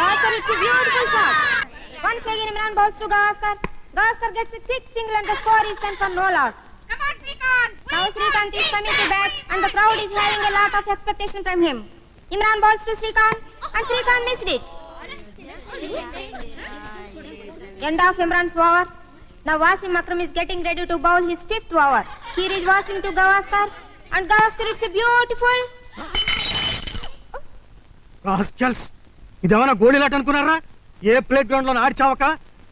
Gavaskar, it's a beautiful shot. Once again, Imran bowls to Gavaskar. Gavaskar gets a quick single and the score is 10 for no loss. Come on, Srikanth! Now Srikanth is coming to bat and the crowd is having a lot of expectation from him. Imran bowls to Srikanth and Srikanth missed it. End of Imran's over. Now Wasim Akram is getting ready to bowl his 5th over. Here is Wasim to Gavaskar and Gavaskar, it's a beautiful. Rascals, ఇదేమన్నా గోళీలాట అనుకున్నారా? ఏ play ground లో ఆడి చావక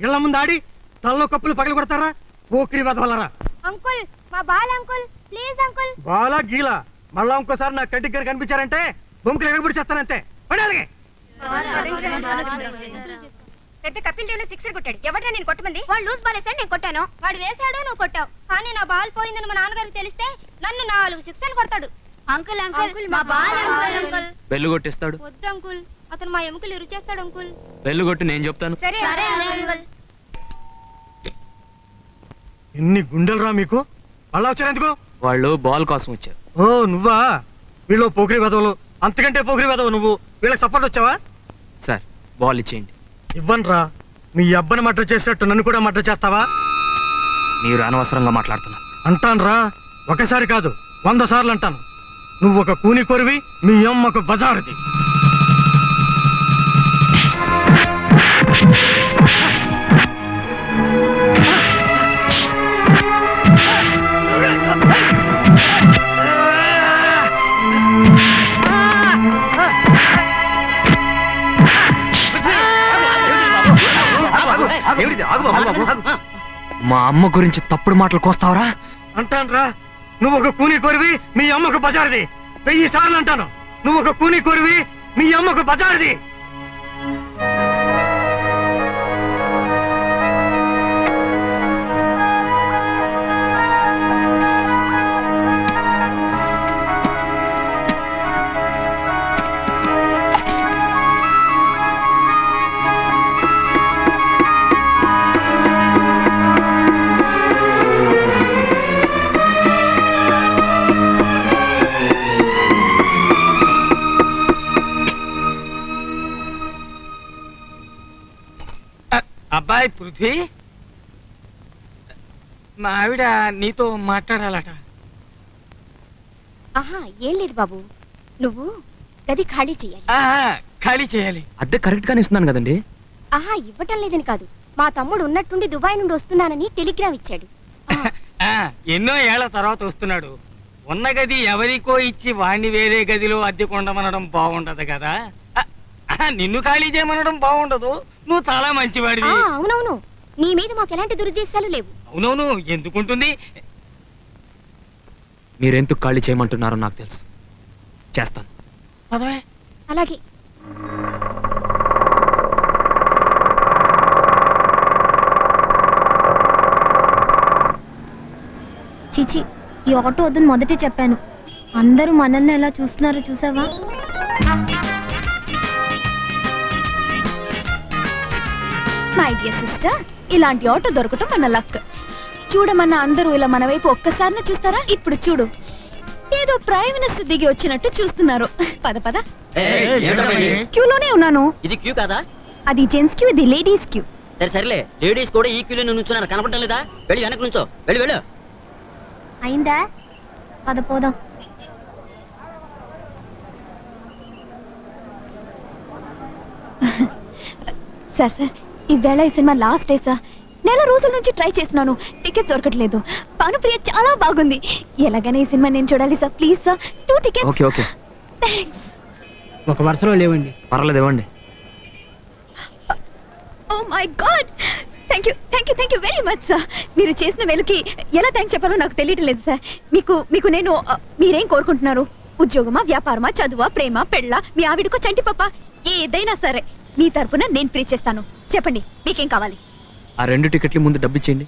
ఇళ్ల ముందు ఆడి తలలో కప్పులు పగలు కొడతారా? పోకిరి వెదవలరా. అంకుల్, మా బాల్ అంకుల్, ప్లీజ్ అంకుల్. బాలా గీలా మళ్ళా ఇంకోసారి నా కంటికి గారు కనిపించారంటే బొంకులు ఎగబడి చేస్తానంతే. పడాలిగే. పెద్ద కపిల్ దేవ్ సిక్సర్ కొట్టాడు. ఎవరా నేను కొట్టమంది? వాడు లూజ్ బాల్ వేసాడు, నేను కొట్టాను. వాడు వేసాడు, నువ్వు కొట్టావు. కానీ నా బాల్ పోయిందని మా నాన్నగారికి తెలిస్తే నన్ను 4 సిక్సర్లు కొడతాడు. అంకుల్ అంకుల్, మా బాల్ అంకుల్. బెల్లు కొట్టిస్తాడు. వద్దు అంకుల్, అతను మా ఎముకలు ఇరుచేస్తాడు అంకుల్. బెల్లు కొట్టి నేను చెప్తాను. సరే అంకుల్. ఎన్ని గుండెలు రా మీకు? మళ్ళా వచ్చారు ఎందుకు? వాళ్ళు బాల్ కోసం వచ్చారు. ఓ నువ్వా? వీళ్ళు పోకిరి వెదవలు, అంతకంటే పోకిరి వెదవు నువ్వు. వీళ్ళకి సపోర్ట్ వచ్చావా? సార్ బాల్ ఇచ్చేయండి. ఇవ్వనరా. మీ అబ్బని మర్డర్ చేసినట్టు నన్ను కూడా మర్డర్ చేస్తావా? మీరు అనవసరంగా మాట్లాడుతున్నారు. అంటాను రా, ఒకసారి కాదు 100 సార్లు అంటాను. నువ్వు ఒక కూని కొరివి, మీ అమ్మకు బజారుది. మా అమ్మ గురించి తప్పుడు మాటలు కోస్తావరా? అంటాను రా, నువ్వు ఒక కూని కొరివి, మీ అమ్మకు బజారుది. 1000 సార్లు అంటాను. నువ్వు ఒక కూని కొరివి, మీ అమ్మకు బజారుది. అబ్బాయి పృథ్వీ, మా ఆవిడ నీతో మాట్లాడాలట. ఆహా, ఏం లేదు బాబు, నువ్వు గది ఖాళీ చేయాలి. ఖాళీ చేయాలి. అద్దె కరెక్ట్ గానే ఇస్తున్నాను కదండి. ఆహా, ఇవ్వటం లేదని కాదు, మా తమ్ముడు ఉన్నట్టుండి దుబాయ్ నుండి వస్తున్నానని టెలిగ్రామ్ ఇచ్చాడు. ఎన్నో ఏళ్ల తర్వాత వస్తున్నాడు. ఉన్న గది ఎవరికో ఇచ్చి వాణ్ణి వేరే గదిలో అద్దె కొండమనడం బాగుండదు కదా. నిన్ను ఖాళీ చేయమనడం బాగుండదు. నువ్వు చాలా మంచివాడివి. అవునవును, నీ మీద మాకు ఎలాంటి దురుద్దేశాలు లేవు. అవునవును, ఎందుకుంటుంది? మీరెందుకు ఖాళీ చేయమంటున్నారో నాకు తెలుసు. చేస్తాను. అలాగే. చీచి, ఈ ఆటో వద్దని మొదటే చెప్పాను. అందరూ మనల్ని ఎలా చూస్తున్నారో చూసావా? మై డియర్ సిస్టర్, ఇలాంటి ఆటో దొరకటం మన లక్. చూడమన్న అందరూ ఇలా మన వైపు ఒక్కసారినే చూస్తారా? ఇప్పుడు చూడు, ఏదో ప్రైమ్ మినిస్టర్ దిగి వచ్చినట్టు చూస్తున్నారు. పద పద. క్యూలోనే ఉన్నాను. ఇది క్యూ కాదా? అది జెంట్స్ క్యూ, ఇది లేడీస్ క్యూ. సరే సరేలే, లేడీస్ కూడా ఈ క్యూలో నుంచున్నారు, కనపడటం లేదా? వెళ్ళి వెనక నుంచో, వెళ్ళి వెళ్ళు. అయిందా? పద పోదాం. సార్ సార్, ఈవేళ ఈ సినిమా లాస్ట్ డే సార్. నెల రోజుల నుంచి ట్రై చేస్తున్నాను, టికెట్స్ దొరకట్లేదు. భానుప్రియ చాలా బాగుంది. ఎలాగైనా ఈ సినిమా నేను చూడాలి sir. Please sir, 2 tickets. Okay okay. Thanks. ఒక వరుసలో లేవండి. పర్వాలేదు, ఇవ్వండి. Oh my God, thank you very much sir. మీరు చేసిన వెలుకి ఎలా థ్యాంక్స్ చెప్పాలో నాకు తెలియటం లేదు సార్. మీకు నేను మీరేం కోరుకుంటున్నారు? ఉద్యోగమా, వ్యాపారమా, చదువా, ప్రేమ, పెళ్ళ, మీ ఆవిడకో చంటి పప్ప, ఏదైనా సరే మీ తరపున నేను ప్రే చేస్తాను. చెప్పండి, మీకేం కావాలి? ఆ 2 టికెట్లు ముందు డబ్బు ఇచ్చేయండి.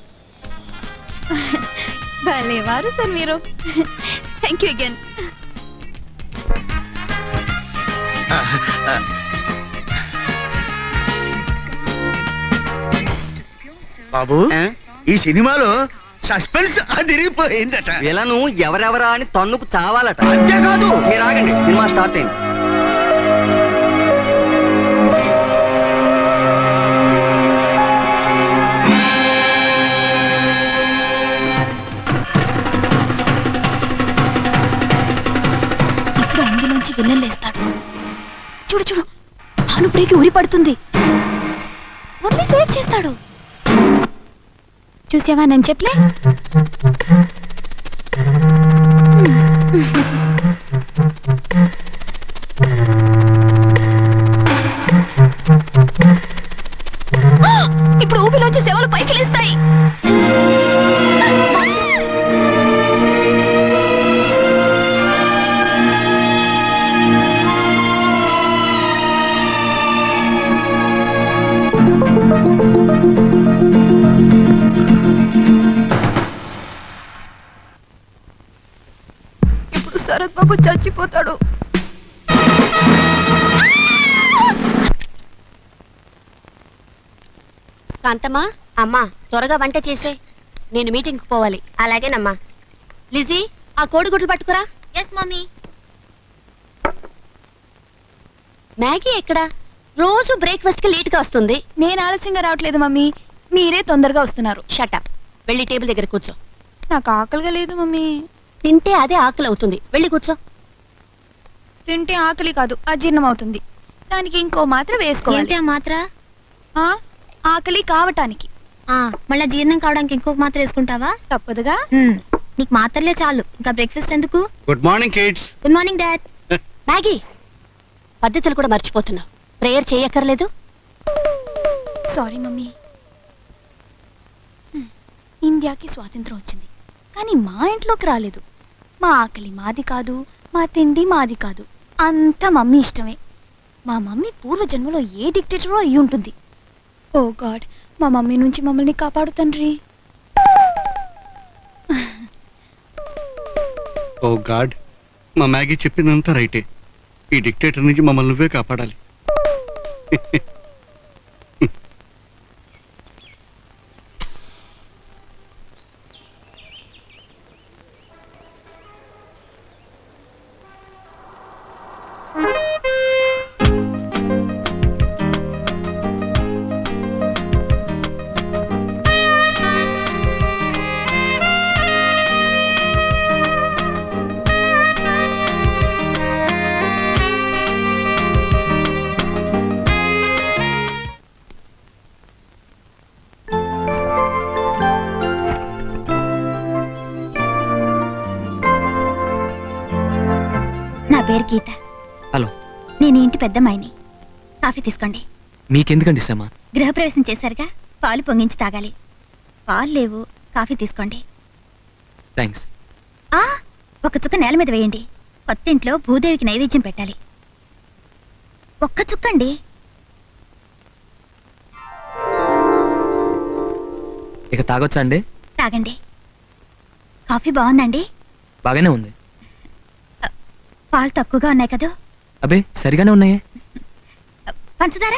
భలేవారు సార్ మీరు. Thank you again. బాబు, ఈ సినిమాలో సస్పెన్స్ అదిరిపోయిందట. విలను ఎవరెవరా అని తన్నుకు చావాలట. అంతేకాదు, మీరు ఆగండి, సినిమా స్టార్ట్ అయింది. భాను బ్రేక్ ఉరి పడుతుంది. మురళి సేవ్ చేస్తాడు. చూసావా నేను చెప్పలే. ఇప్పుడు ఊపిలోంచి శవాలు పైకి లేస్తాయి. ఇప్పుడు శరత్ బాబు చచ్చిపోతాడు. కాంతమ్మా, అమ్మా త్వరగా వంట చేసే, నేను మీటింగ్కి పోవాలి. అలాగేనమ్మా. లిజీ, ఆ కోడిగుడ్లు పట్టుకురా. Yes mummy. మ్యాగీ ఎక్కడా? రోజు బ్రేక్ఫాస్ట్ కి లేట్ గా వస్తుంది. నేను ఆలస్యంగా రావట్లేదు మమ్మీ, మీరే తొందరగా వస్తున్నారు. షటప్. వెళ్ళి టేబుల్ దగ్గర కూర్చో. నాకు ఆకలిగా లేదు మమ్మీ. తింటే అదే ఆకలి అవుతుంది. వెళ్ళి కూర్చో. తింటే ఆకలి కాదు, అజీర్ణం అవుతుంది. దానికి ఇంకో మాత్ర వేసుకోవాలి. ఏంటి ఆ మాత్ర? ఆకలి కావటానికి. మళ్ళీ జీర్ణం కావడానికి ఇంకొక మాత్ర వేసుకుంటావా? తప్పదుగా. నీకు మాత్రలే చాలు, ఇంకా బ్రేక్ఫాస్ట్ ఎందుకు? Good morning kids. Good morning dad. Maggi, పద్ధతులు కూడా మర్చిపోతున్నావు. ప్రేయర్ చేయక్కర్లేదు. Sorry mummy. ఇండియాకి స్వాతంత్రం వచ్చింది, కానీ మా ఇంట్లోకి రాలేదు. మా ఆకలి మాది కాదు, మా తిండి మాది కాదు, అంతా మమ్మీ ఇష్టమే. మా మమ్మీ పూర్వజన్మలో ఏ డిక్టేటరో అయి ఉంటుంది. ఓ గాడ్, మా మమ్మీ నుంచి మమ్మల్ని కాపాడు తండ్రి. ఓ గాడ్, మా మ్యాగీ చెప్పిందంతా రైటే. ఈ డిక్టేటర్ నుంచి మమ్మల్ని నువ్వే కాపాడాలి. నా పేరు గీత. హలో. నేను ఇంటి పెద్దమ్మాయిని. కాఫీ తీసుకోండి. మీకెందుకండి శ్రమ? గృహప్రవేశం చేశారుగా, పాలు పొంగించి తాగాలి. పాలు లేవు, కాఫీ తీసుకోండి. థ్యాంక్స్. ఒక చుక్క నేల మీద వేయండి. కొత్తింట్లో భూదేవికి నైవేద్యం పెట్టాలి. ఒక్క చుక్కండి. ఇక తాగొచ్చా అండి? తాగండి. కాఫీ బాగుందండి? బాగానే ఉంది. పాలు తక్కువగా ఉన్నాయి కదా? అబే సరిగానే ఉన్నాయే. పంచదార?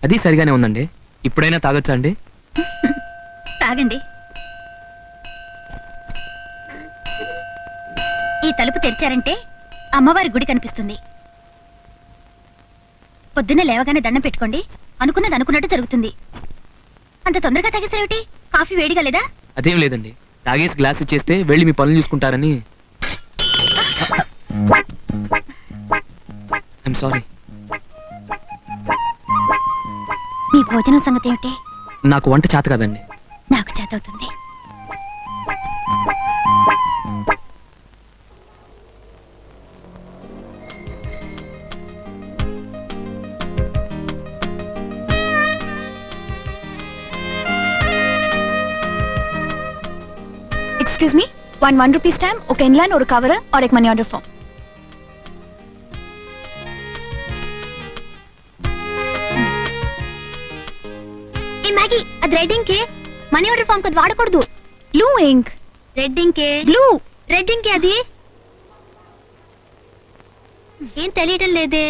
అది సరిగానే ఉందండి. ఇప్పుడైనా తాగొచ్చా అండి? తాగండి. ఈ తలుపు తెరిచారంటే అమ్మవారి గుడి కనిపిస్తుంది. పొద్దున్నే లేవగానే దండం పెట్టుకోండి. అనుకున్నది అనుకున్నట్టు జరుగుతుంది. అంత తొందరగా తాగేసారేమిటి? కాఫీ వేడిగా లేదా? అదేం లేదండి, తాగేసి గ్లాస్ ఇచ్చేస్తే వెళ్ళి మీ పనులు చూసుకుంటారని. I'm sorry. మీ భోజనం సంగతి ఏమిటి? నాకు వంట చేత కదండి. నాకు చేతవుతుంది. एक्सक्यूज मी, 1 रुपीज स्टैम्प, ఒక इनलाइन और कवर और एक मनी ऑर्डर फॉर्म. ఏ మ్యాగీ, అది రెడ్ ఇంకే. మనీ ఆర్డర్ ఫామ్ కది వాడకూడదు. Blue ink. రెడ్ ఇంకే. ब्लू. రెడ్ ఇంకే అది. ఏం తెలియడం లేదే.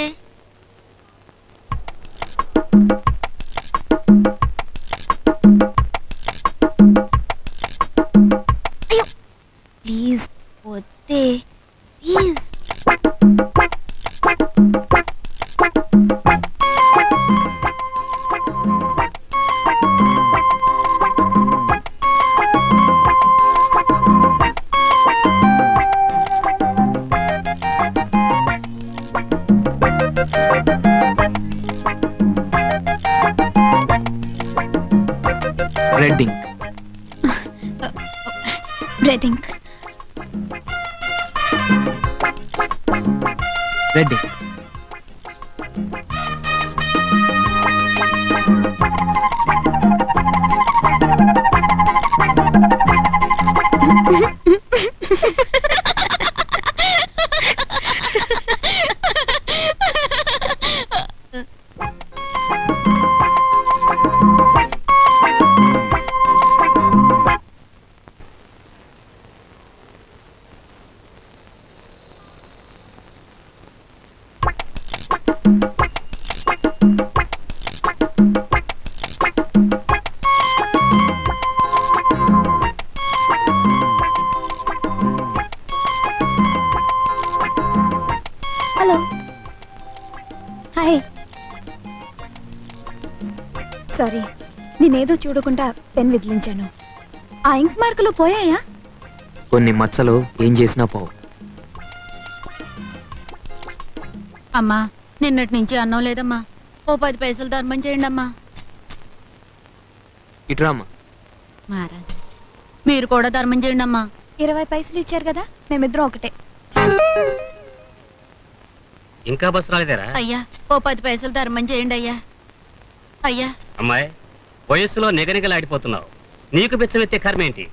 అయ్యో ప్లీజ్ వద్దే, please. Red ink. Red ink. Red ink. Hello. Hi. Sorry, నేనేదో చూడకుండా పెన్ విదిలించాను. ఆ ఇంక్ మార్కులు పోయాయా? కొన్ని మచ్చలు ఏం చేసినా పోవు. అమ్మా, నిన్నటి నుంచి అన్నం లేదమ్మా. ఓ 10 పైసలు ధర్మం చేయండి అమ్మా. ఇట్రామ్మా. మహారాజా, మీరు కూడా ధర్మం చేయండి అమ్మా. 20 పైసలు ఇచ్చారు కదా, మేమిద్దరం ఒకటే. ఇంకా బస్సు రాలేదేరా? అయ్యా, ఓ 10 పైసలు ధర్మం చేయండి అయ్యా. అయ్యా. అమ్మాయి, వయస్సులో నిగనిగలాడిపోతున్నావు. నీకు బిచ్చమెత్తే కర్మేంటి?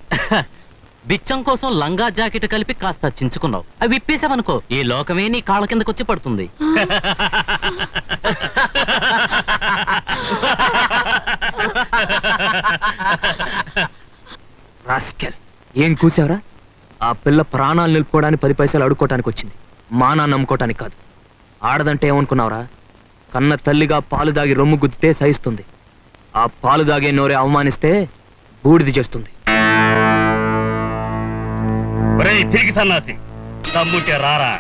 బిచ్చం కోసం లంగా జాకెట్ కలిపి కాస్త చించుకున్నావు. అవి విప్పేసావనుకో, ఈ లోకమే నీ కాళ్ళ కిందకొచ్చి పడుతుంది. రాస్కెల్, ఏం కూసావరా? ఆ పిల్ల ప్రాణాలు నిలుపుకోవడానికి 10 పైసలు అడుక్కోవటానికి వచ్చింది, మానా నమ్ముకోవటానికి కాదు. ఆడదంటే ఏమనుకున్నావురా? కన్న తల్లిగా పాలు దాగి రొమ్ము గుద్దితే సహిస్తుంది. ఆ పాలు దాగే నోరే అవమానిస్తే బూడిది చేస్తుంది. తిరిగి సన్నాసి, దమ్ముంటే రారా.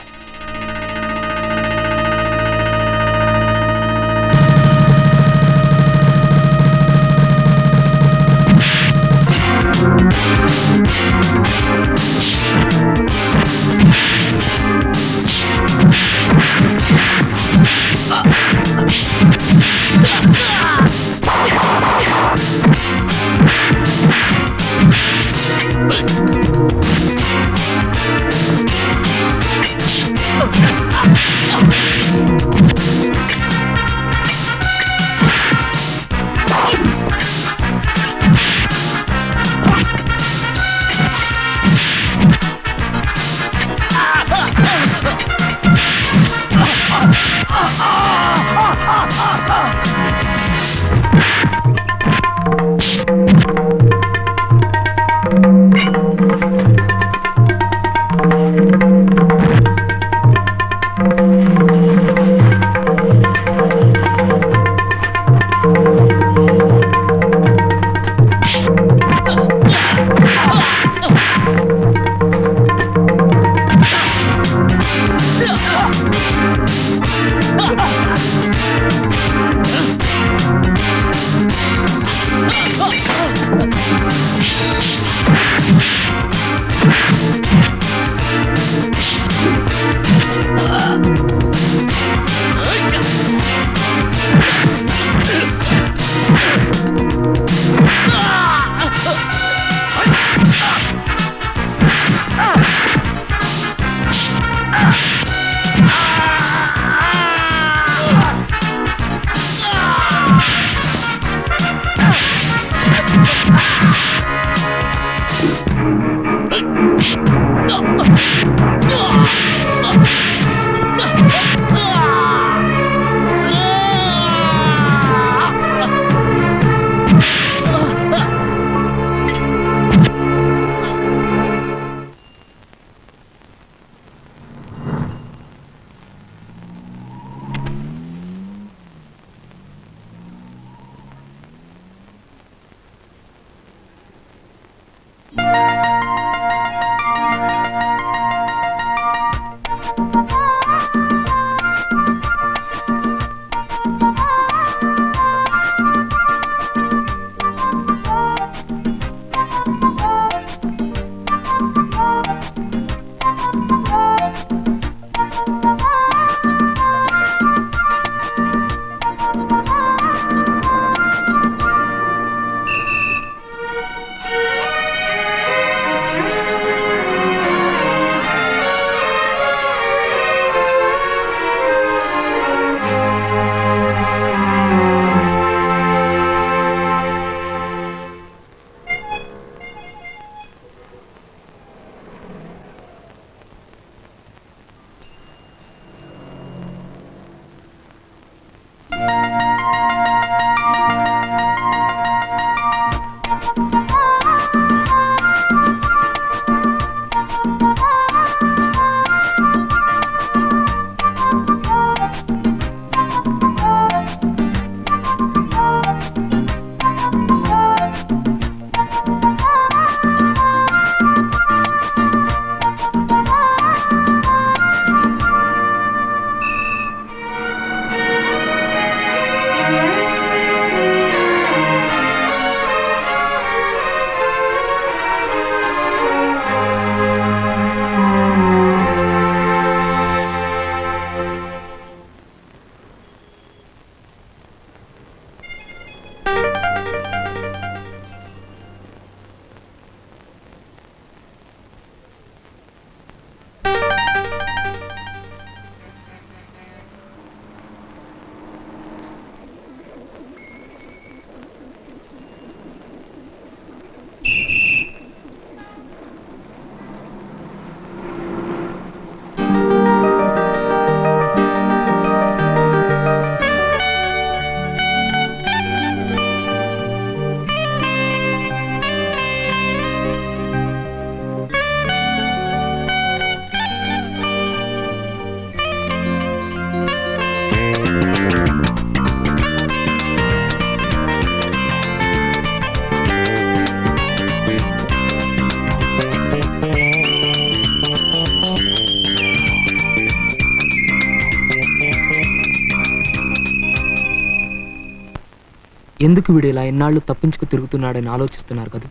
ఎందుకు వీడు ఇలా ఎన్నాళ్ళు తప్పించుకు తిరుగుతున్నాడని ఆలోచిస్తున్నారు కదా.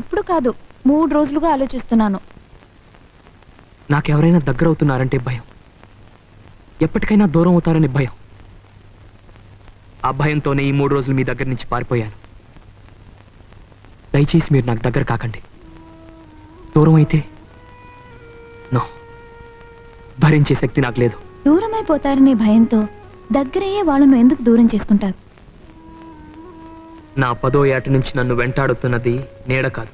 ఇప్పుడు కాదు, 3 రోజులుగా ఆలోచిస్తున్నాను. నాకెవరైనా దగ్గర అవుతున్నారంటే భయం, ఎప్పటికైనా దూరం అవుతారని భయం. ఆ భయంతోనే ఈ 3 రోజులు మీ దగ్గర నుంచి పారిపోయాను. దయచేసి మీరు నాకు దగ్గర కాకండి. దూరం అయితే నో, భరించే శక్తి నాకు లేదు. దూరమైపోతారనే భయంతో దగ్గరయ్యే వాళ్ళను ఎందుకు దూరం చేసుకుంటారు? నా 10వ ఏట నుంచి నన్ను వెంటాడుతున్నది నీడ కాదు,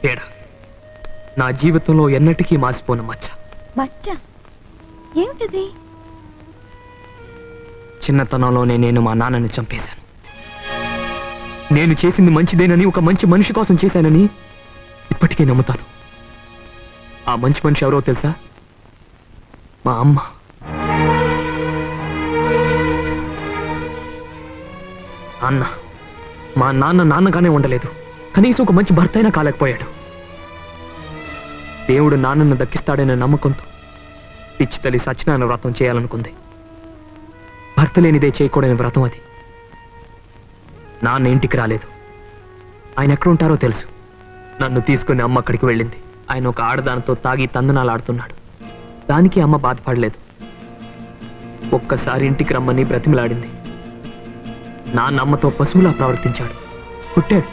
తేడా. నా జీవితంలో ఎన్నటికీ మాసిపోన మచ్చ. మచ్చ ఏమిటది? చిన్నతనంలోనే నేను మా నాన్నని చంపేశాను. నేను చేసింది మంచిదేనని, ఒక మంచి మనిషి కోసం చేశానని ఇప్పటికీ నమ్ముతాను. ఆ మంచి మనిషి ఎవరో తెలుసా? మా అమ్మ. అన్న, మా నాన్న నాన్నగానే ఉండలేదు, కనీసం ఒక మంచి భర్త అయినా కాలేకపోయాడు. దేవుడు నాన్నను దక్కిస్తాడనే నమ్మకంతో పిచ్చి తల్లి సత్యనారాయణ వ్రతం చేయాలనుకుంది. భర్త లేనిదే చేయకూడని వ్రతం అది. నాన్న ఇంటికి రాలేదు. ఆయన ఎక్కడుంటారో తెలుసు. నన్ను తీసుకుని అమ్మ అక్కడికి వెళ్ళింది. ఆయన ఒక ఆడదానితో తాగి తందనాలు ఆడుతున్నాడు. దానికి అమ్మ బాధపడలేదు. ఒక్కసారి ఇంటికి రమ్మని బ్రతిమలాడింది. నాన్న అమ్మతో పశువులా ప్రవర్తించాడు, కొట్టాడు.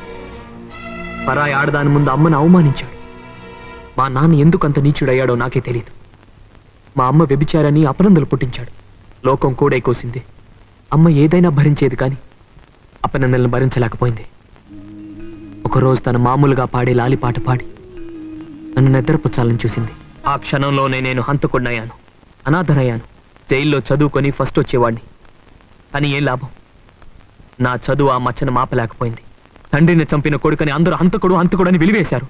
పరాయి ఆడదాని ముందు అమ్మను అవమానించాడు. మా నాన్న ఎందుకంత నీచుడయ్యాడో నాకే తెలియదు. మా అమ్మ వ్యభిచారని అపనందలు పుట్టించాడు. లోకం కూడా కోసింది. అమ్మ ఏదైనా భరించేది, కానీ అపనందలను భరించలేకపోయింది. ఒకరోజు తన మామూలుగా పాడే లాలిపాట పాడి నన్ను నిద్రపుచ్చాలని చూసింది. ఆ క్షణంలోనే నేను హంతకుడినయ్యాను, అనాథనయ్యాను. జైల్లో చదువుకొని ఫస్ట్ వచ్చేవాడిని. కానీ ఏం లాభం? నా చదువు ఆ మచ్చను మాపలేకపోయింది. తండ్రిని చంపిన కొడుకని అందరూ హంతకుడు అని వెలివేశారు.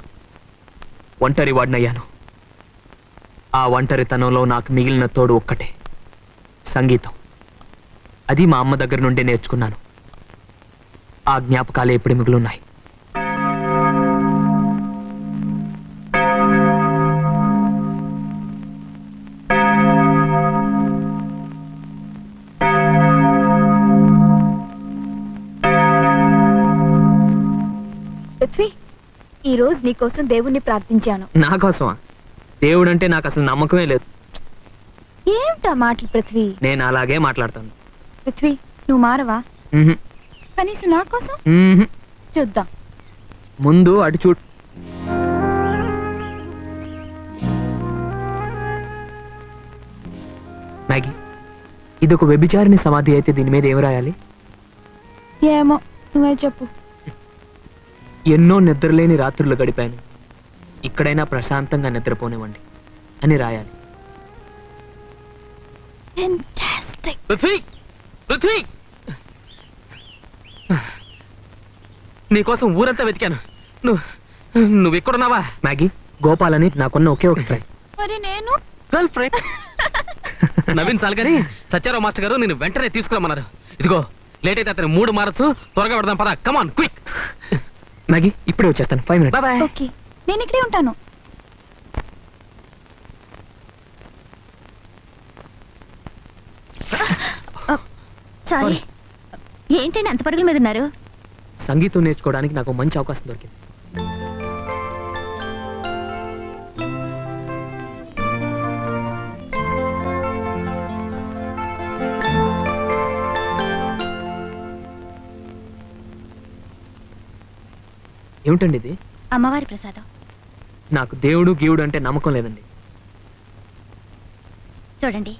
ఒంటరి వాడినయ్యాను. ఆ ఒంటరితనంలో నాకు మిగిలిన తోడు ఒక్కటే, సంగీతం. అది మా అమ్మ దగ్గర నుండే నేర్చుకున్నాను. ఆ జ్ఞాపకాలే ఎప్పుడు మిగులున్నాయి. పృథ్వీ, ఈ రోజు నీకోసం దేవుణ్ణి ప్రార్థించాను. నా కోసమా? దేవుడంటే నాకు అసలు నమ్మకమే లేదు. ఏమిటా మాటలు పృథ్వీ? నేను అలాగే మాట్లాడతాను. పృథ్వీ, నువ్వు మారవా? మ్హూ. కనీసం నా కోసం మ్హూ. చూద్దాం. ముందు అటు చూడు. మ్యాగీ, ఇదొక వ్యభిచారిణి సమాధి అయితే దీని మీద ఏం రాయాలి? ఏమో, నువ్వే చెప్పు. ఎన్నో నిద్రలేని రాత్రులు గడిపాను, ఇక్కడైనా ప్రశాంతంగా నిద్రపోనివ్వండి అని రాయాలి. Fantastic. పృథ్వీ, నీకోసం ఊరంతా వెతికాను. నువ్వు ఎక్కడున్నావా? మ్యాగీ, గోపాల్ అని నాకున్న ఒకే ఒక ఫ్రెండ్. మరి నేను గర్ల్ ఫ్రెండ్. నవ్వించాలి కానీ సత్యారావు మాస్టర్ గారు నేను వెంటనే తీసుకురమ్మన్నారు. ఇదిగో, లేట్ అయితే అతను మూడు మారచ్చు. త్వరగా పెడదాం పద. Come on quick. మ్యాగీ, ఇప్పుడే వచ్చేస్తాను. 5 minutes. బాయ్. ఓకే, నేను ఇక్కడే ఉంటాను. సారీ, ఏంటండి అంత పరుగుల మీద ఉన్నారు? సంగీతం నేర్చుకోవడానికి నాకు మంచి అవకాశం దొరికింది. ఏమిటండి ఇది? అమ్మవారి ప్రసాదం. నాకు దేవుడు గీవుడు అంటే నమ్మకం లేదండి. చూడండి,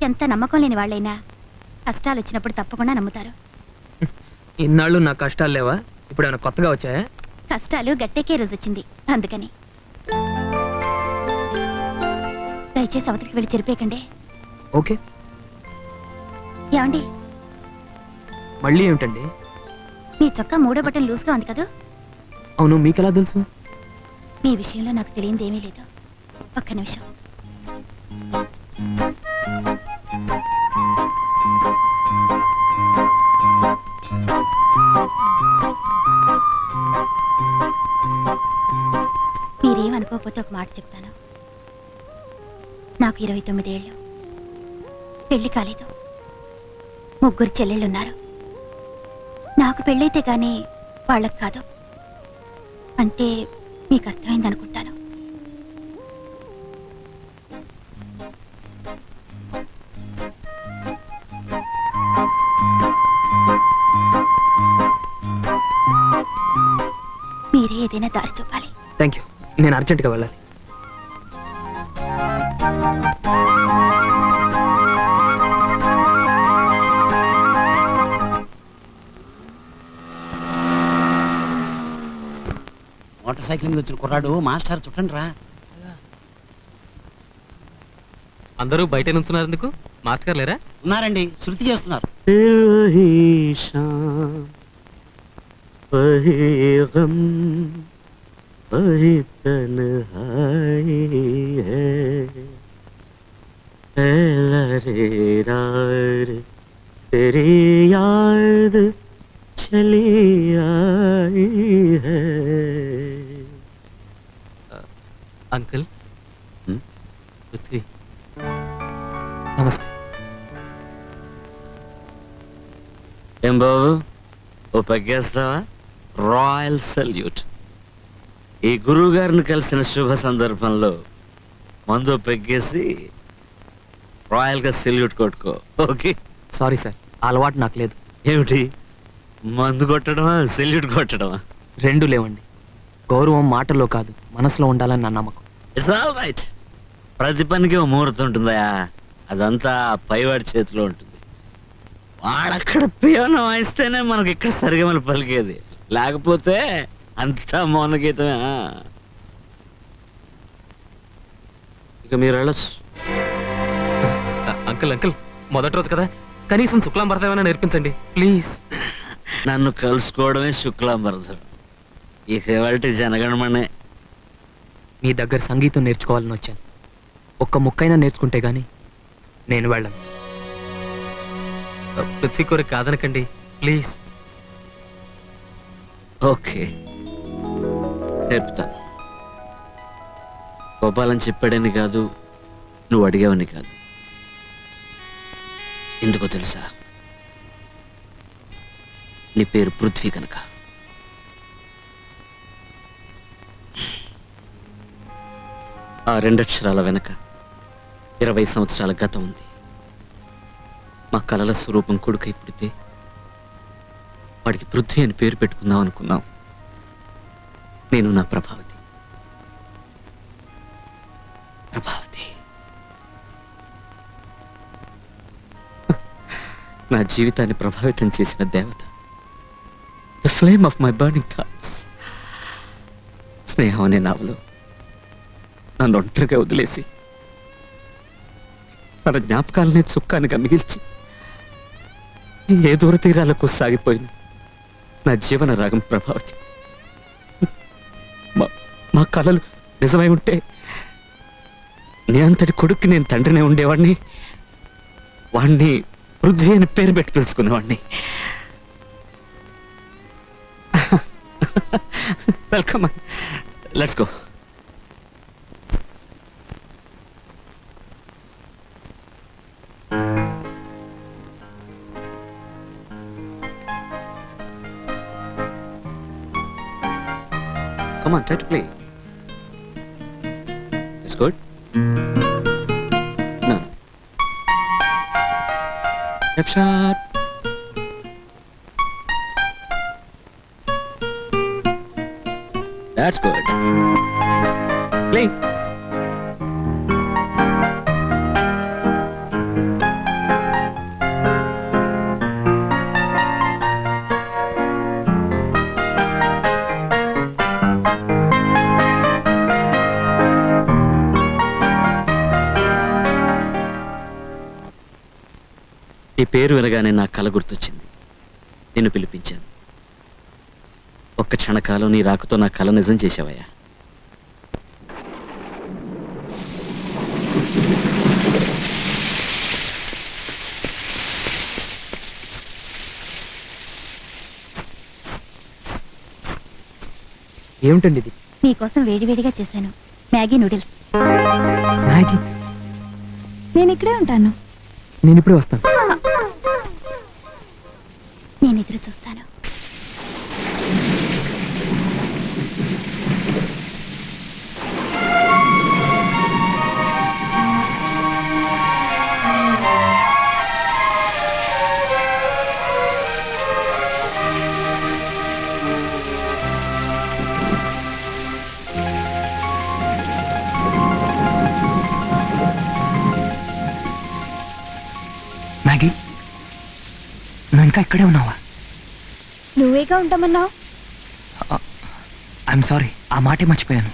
ఎంత నమ్మకం లేని వాళ్ళైనా కష్టాలు వచ్చినప్పుడు తప్పకుండా నమ్ముతారు. ఇన్నాళ్ళు నా కష్టాలు లేవా? ఇప్పుడు ఏమైనా కొత్తగా వచ్చాయా? కష్టాలు గట్టెక్కే రోజు వచ్చింది, అందుకని. దయచేసి అవతలికి వెళ్ళి చెరిపేయకండి. ఓకే. ఏమండి, మళ్ళీ ఏమిటండి? మీ చొక్కా 3వ బటన్ లూజ్గా ఉంది కదా? అవును, మీకెలా తెలుసు? మీ విషయంలో నాకు తెలియంది ఏమీ లేదు. ఒక్క నిమిషం. మీరేమనుకోకపోతే ఒక మాట చెప్తాను. నాకు 29 ఏళ్ళు, పెళ్లి కాలేదు, 3 చెల్లెళ్ళున్నారు. నాకు పెళ్ళైతే గానీ వాళ్ళకి కాదు. అంటే మీకు అర్థమైందనుకుంటాను. మీరే ఏదైనా దారి చూపాలి. Thank you. నేను అర్జెంటుగా వెళ్ళాలి. మోటార్ సైకిల్ మీద వచ్చిన కుర్రాడు మాస్టర్ చుట్టండి రా. అందరూ బయట నుంచున్నారు ఎందుకు? మాస్టర్ గారు లేరా? ఉన్నారండి, శృతి చేస్తున్నారు. అంకుల్ పృథ్వీ. నమస్తే. ఏం బాబు, ఓ పగ్గేస్తావా? Royal salute. ఈ గురువు గారిని కలిసిన శుభ సందర్భంలో మందు పెగ్గేసి రాయల్ గా సెల్యూట్ కొట్టుకో. ఓకే. సారీ సార్, అలవాటు నాకు లేదు. ఏమిటి, మందు కొట్టడమా సెల్యూట్ కొట్టడమా? రెండు లేవండి. గౌరవం మాటల్లో కాదు, మనసులో ఉండాలని నా నమ్మకం. It's all right. ప్రతి పనికి ఓ ముహూర్తం ఉంటుందా? అదంతా పైవాడి చేతిలో ఉంటుంది. వాడక్కడ పియోనం వాయిస్తేనే మనకి ఇక్కడ సరిగమలు పలికేది, లేకపోతే అంతా మౌనగీతమే. ఇక మీరు వెళ్ళొచ్చు. అంకుల్ అంకుల్, మొదటి రోజు కదా, కనీసం శుక్లాంబరదేమైనా నేర్పించండి ప్లీజ్. నన్ను కలుసుకోవడమే శుక్లాంబరధరం. ఇక వాళ్ళ జనగణమనే. మీ దగ్గర సంగీతం నేర్చుకోవాలని వచ్చాను. ఒక్క ముక్కైనా నేర్చుకుంటే గాని నేను వెళ్ళను. పృథ్వీ కోరి కాదనకండి ప్లీజ్. ఓకే, చెప్తాను. గోపాలని చెప్పాడని కాదు, నువ్వు అడిగావని కాదు. ఎందుకో తెలుసా? నీ పేరు పృథ్వీ కనుక. ఆ రెండక్షరాల వెనక 20 సంవత్సరాల గతం ఉంది. మా కలల స్వరూపం కొడుకై పుడితే వాడికి పృథ్వీ అని పేరు పెట్టుకుందాం అనుకున్నాం. నేను నా ప్రభావతి. నా జీవితాన్ని ప్రభావితం చేసిన దేవత, the flame of my burning thoughts. స్నేహం అనే నావలో నన్ను ఒంటరిగా వదిలేసి తన జ్ఞాపకాలనే చుక్కానిగా మిగిల్చి ఏ దూర తీరాలకు సాగిపోయిన నా జీవన రాగం ప్రభావతి. మా కలలు నిజమై ఉంటే నీ అంతటి కొడుక్కి నేను తండ్రినే ఉండేవాడిని. వాణ్ణి పృథ్వీ అని పేరు పెట్టి పిలుచుకునేవాడిని. Welcome, let's go. Come on, try to play. That's good. No. Left shot. That's good. Play. ఈ పేరు వినగానే నా కల గుర్తొచ్చింది. నిన్ను పిలిపించాను. ఒక్క క్షణకాలం నీ రాకతో నా కల నిజం చేశావయ్యా. ఏమిటండి ఇది? మీకోసం వేడివేడిగా చేశాను మ్యాగీ నూడిల్స్. మ్యాగీ? నేను ఇక్కడే ఉంటాను. నేను ఇప్పుడే వస్తాను. నేను ఎదురు చూస్తాను. మ్యాగీ, నువ్వు ఇంకా ఇక్కడే ఉన్నావా? నువ్వేగా ఉంటామన్నావు. ఐఎమ్ సారీ, ఆ మాటే మర్చిపోయాను.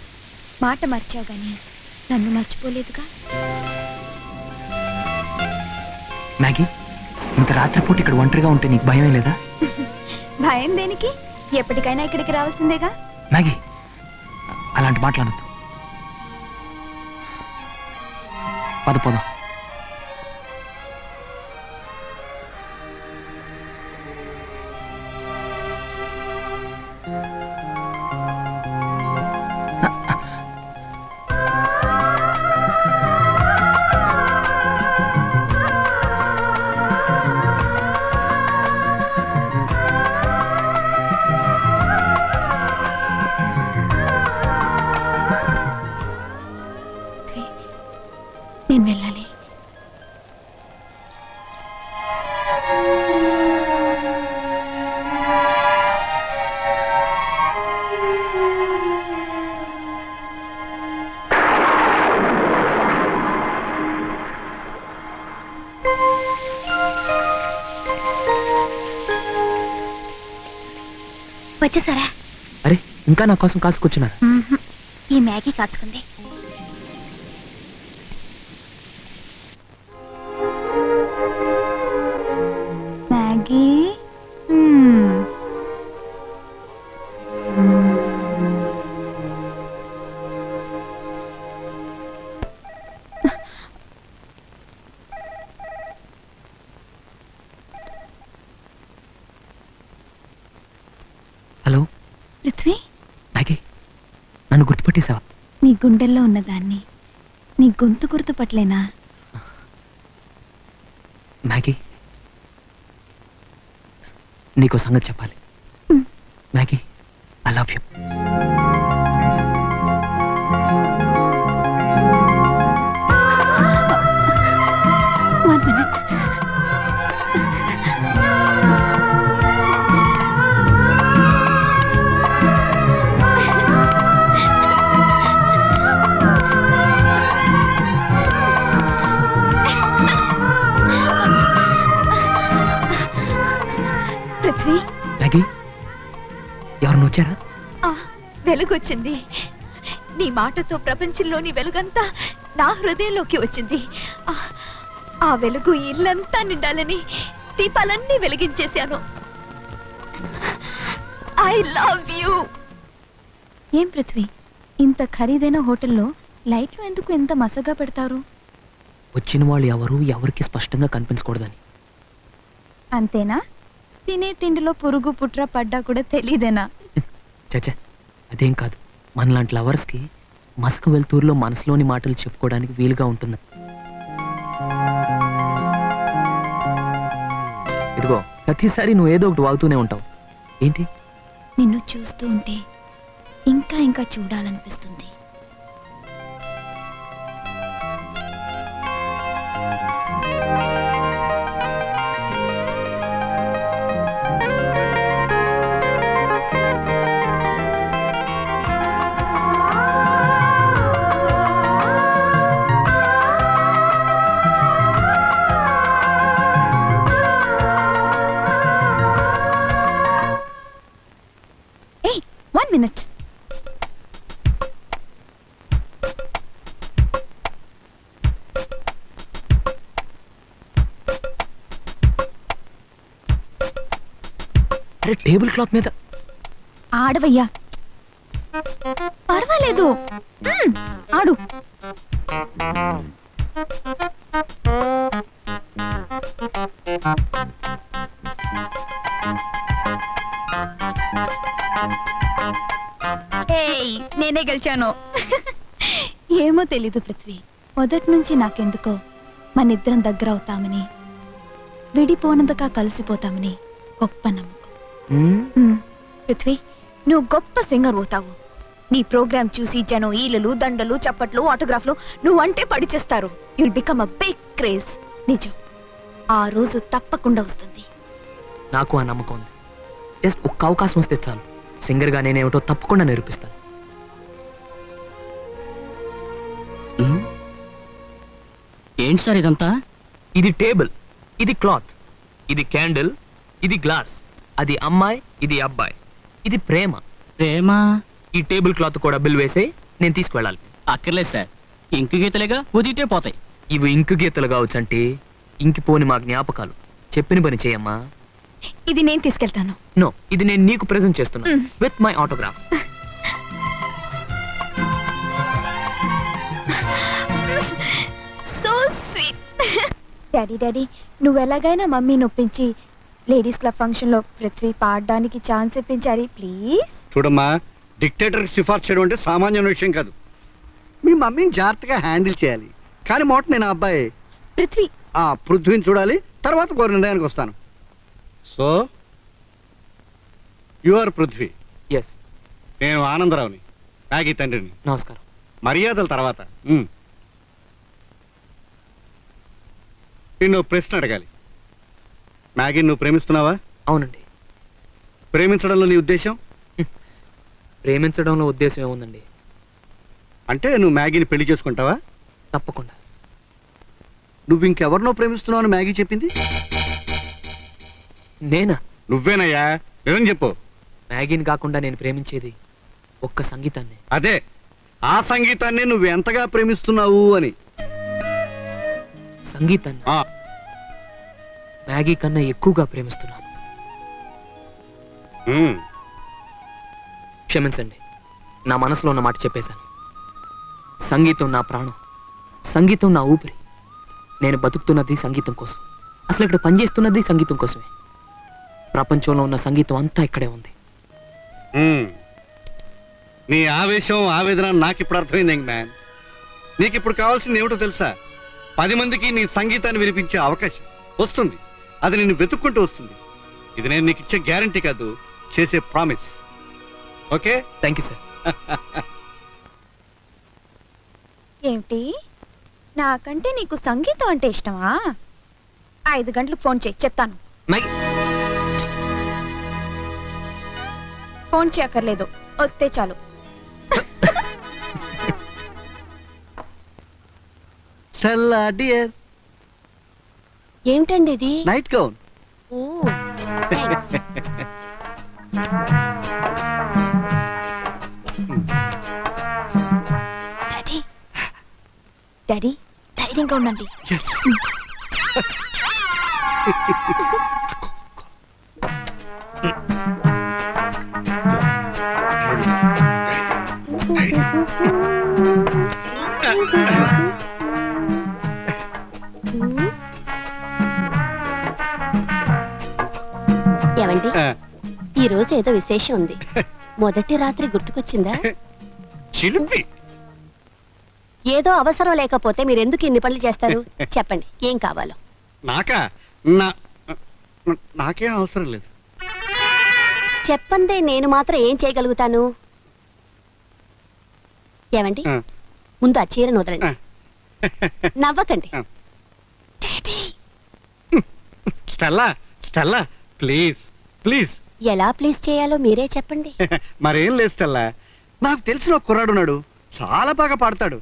మాట మర్చావు గాని నన్ను మర్చిపోలేదుగా. మ్యాగీ, ఇంత రాత్రిపూట ఇక్కడ ఒంటరిగా ఉంటే నీకు భయం లేదా? భయం దేనికి? ఎప్పటికైనా ఇక్కడికి రావాల్సిందేగా. మ్యాగీ, అలాంటి మాట్లాడద్దు. పద పద. నేను వెళ్ళాలి. వచ్చేసారా? అరే, ఇంకా నా కోసం కాసు కూర్చున్నారు. ఈ మ్యాగీ కాచుకుంది. మ్యాగీ, హలో పృథ్వీ, మ్యాగీ, నన్ను గుర్తుపట్టేశావా? నీ గుండెల్లో ఉన్నదాన్ని నీ గొంతు గుర్తుపట్టలేనా? మ్యాగీ, నీకో సంగతి చెప్పాలి. Maggi, I love you. One minute. Prithvi, Maggi, ఎవరిని వచ్చారా? వెలుగొచ్చింది. నీ మాటతో ప్రపంచంలోని వెలుగంతా నా హృదయంలోకి వచ్చింది. ఆ వెలుగు ఇల్లంతా నిండాలని దీపాలన్నీ వెలిగించేశాను. I love you. ఏం పృథ్వీ, ఇంత ఖరీదైన హోటల్లో లైట్లు ఎందుకు ఎంత మసగా పెడతారు? వచ్చిన వాళ్ళు ఎవరు ఎవరికి స్పష్టంగా కనిపించకూడదని. అంతేనా? తినే తిండిలో పురుగు పుట్ర పడ్డా కూడా తెలీదేనా? చచ్చా, అదేం కాదు. మనలాంటి లవర్స్కి మసక వెలుతురులో మనసులోని మాటలు చెప్పుకోవడానికి వీలుగా ఉంటుంది. ఇదిగో, ప్రతిసారి నువ్వు ఏదో ఒకటి వాగుతూనే ఉంటావు. ఏంటి? నిన్ను చూస్తూ ఉంటే ఇంకా ఇంకా చూడాలనిపిస్తుంది. Hey, 1 minute. అరే, టేబుల్ క్లాత్ మీద ఆడవయ్యా. పర్వాలేదు, ఆడు. నేనే గెలిచాను. ఏమో తెలీదు పృథ్వీ, మొదటి నుంచి నాకెందుకో మనిద్దరం దగ్గర అవుతామని, విడిపోనందుగా కలిసిపోతామని గొప్ప నమ్మకం. పృథ్వీ, నువ్వు గొప్ప సింగర్ అవుతావు. నీ ప్రోగ్రామ్ చూసి జనం ఈలలు, దండలు, చప్పట్లు, ఆటోగ్రాఫ్లు నువ్వంటే పడిచేస్తారు. You'll become a big craze. నిజం, ఆ రోజు తప్పకుండా వస్తుంది. నాకు ఆ నమ్మకం ఉంది. జస్ట్ ఒక్క అవకాశం వస్తే చాలు, సింగర్ గా నేనేమిటో తప్పకుండా నిరూపిస్తాను. ఏంటి సార్ ఇదంతా? ఇది టేబుల్, ఇది క్లాత్, ఇది క్యాండిల్, ఇది గ్లాస్, అది అమ్మాయి, ఇది అబ్బాయి, ఇది ప్రేమ. ప్రేమ? ఈ టేబుల్ క్లాత్ కూడా బిల్ వేసే నేను తీసుకువెళ్ళాలి. అక్కర్లేదు సార్, ఇంకు గీతలేగా ఉదిగితే పోతాయి. ఇవి ఇంకు గీతలు కావచ్చంటే ఇంకిపోని మా జ్ఞాపకాలు. చెప్పిన పని చేయమ్మా. ఇది నేను తీసుకెళ్తాను. నో, ఇది నేను నీకు ప్రెజెంట్ చేస్తున్నా with my autograph. So sweet. Daddy, నువ్వు ఎలాగైనా మమ్మీ నొప్పించి లేడీస్ క్లబ్ ఫంక్షన్ లో పృథ్వీ పాడడానికి ఛాన్స్ ఇప్పించాలి ప్లీజ్. చూడమ్మా, డిక్టేటర్ సిఫార్సు చేయడం అంటే సామాన్యమైన విషయం కాదు. మీ మమ్మీని జాగ్రత్తగా హ్యాండిల్ చేయాలి. కానీ మోట నేను అబ్బాయి పృథ్వీ పృథ్వీని చూడాలి, తర్వాత గోరు నిర్ణయానికి వస్తాను. So you are Prithvi. Yes. నేను ఆనందరావుని, మ్యాగీ తండ్రిని. నమస్కారం. మర్యాదల తర్వాత నిన్ను ప్రశ్న అడగాలి. మ్యాగీని నువ్వు ప్రేమిస్తున్నావా? అవునండి. ప్రేమించడంలో నీ ఉద్దేశం? ప్రేమించడంలో ఉద్దేశం ఏముందండి? అంటే నువ్వు మ్యాగీని పెళ్లి చేసుకుంటావా? తప్పకుండా. నువ్వు ఇంకెవరినో ప్రేమిస్తున్నావు అని మ్యాగీ చెప్పింది. నేనా? నువ్వేనయ్యా, నిజం చెప్పు. మ్యాగీని కాకుండా నేను ప్రేమించేది ఒక్క సంగీతాన్ని. అదే, ఆ సంగీతాన్ని నువ్వు ఎంతగా ప్రేమిస్తున్నావు అని. సంగీతాన్ని మ్యాగీ కన్నా ఎక్కువగా ప్రేమిస్తున్నాను. క్షమించండి, నా మనసులో ఉన్న మాట చెప్పేశాను. సంగీతం నా ప్రాణం, సంగీతం నా ఊపిరి. నేను బతుకుతున్నది సంగీతం కోసం, అసలు ఇక్కడ పనిచేస్తున్నది సంగీతం కోసమే. ప్రపంచంలో ఉన్న సంగీతం అంతా ఇక్కడే ఉంది. నీ ఆవేశం, ఆవేదన నాకు ఇప్పుడు అర్థమైంది మ్యాన్. నీకు ఇప్పుడు కావాల్సింది ఏమిటో తెలుసా? 10 మందికి నీ సంగీతాన్ని వినిపించే అవకాశం వస్తుంది. అది నిన్ను వెతుక్కుంటూ వస్తుంది. ఇది నేను నీకు ఇచ్చే గ్యారంటీ కాదు, చేసే promise. Okay? Thank you sir. ఏమిటి, నాకంటే నీకు సంగీతం అంటే ఇష్టమా? 5 గంటలకు ఫోన్ చేయి, చెప్తాను. ఫోన్ చేయక్కర్లేదు, వస్తే చాలు. Stella dear. ఏమిటండి ఇది? Night gown. డాడీ, ధైర్యంగా ఉండండి. ఏమండి, ఈ రోజు ఏదో విశేషం ఉంది. మొదటి రాత్రి గుర్తుకొచ్చిందా? ఏదో అవసరం లేకపోతే మీరు ఎందుకు ఇన్ని పనులు చేస్తారు? చెప్పండి, ఏం కావాలో. నాకేం అవసరం లేదు. చెప్పండి, నేను మాత్రం ఏం చేయగలుగుతాను. ఏమండి, ముందు ఆ చీరను వదలండి. నవ్వకండి. Stella, Stella, please please. ఎలా ప్లీజ్ చేయాలో మీరే చెప్పండి. మరేం లేదు స్టెల్లా, నాకు తెలిసిన ఒక కుర్రాడున్నాడు, చాలా బాగా పాడతాడు.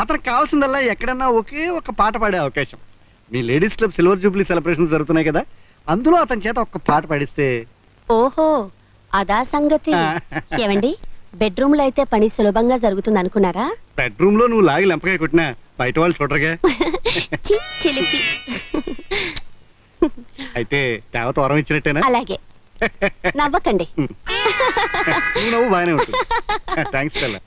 అతనికి కావాల్సిందల్లా ఎక్కడన్నా ఒకే ఒక పాట పాడే అవకాశం. మీ ladies club silver jubilee celebrations జరుగుతున్నాయి కదా, అందులో అతని చేత ఒక్క పాట పాడిస్తే. ఓహో, అదా సంగతి. ఏమండి, బెడ్రూమ్ లో అయితే పని సులభంగా జరుగుతుంది అనుకున్నారా? బెడ్రూమ్ లో నువ్వు లాగి లెంపకాయ కొట్టినా బయట వాళ్ళు చూడరుగా. చిలిపి. అయితే దేవత వరం ఇచ్చినట్టేనా? అలాగే, నవ్వకండి. నవ్వు బాగానే ఉంటుంది. Thanks Stella.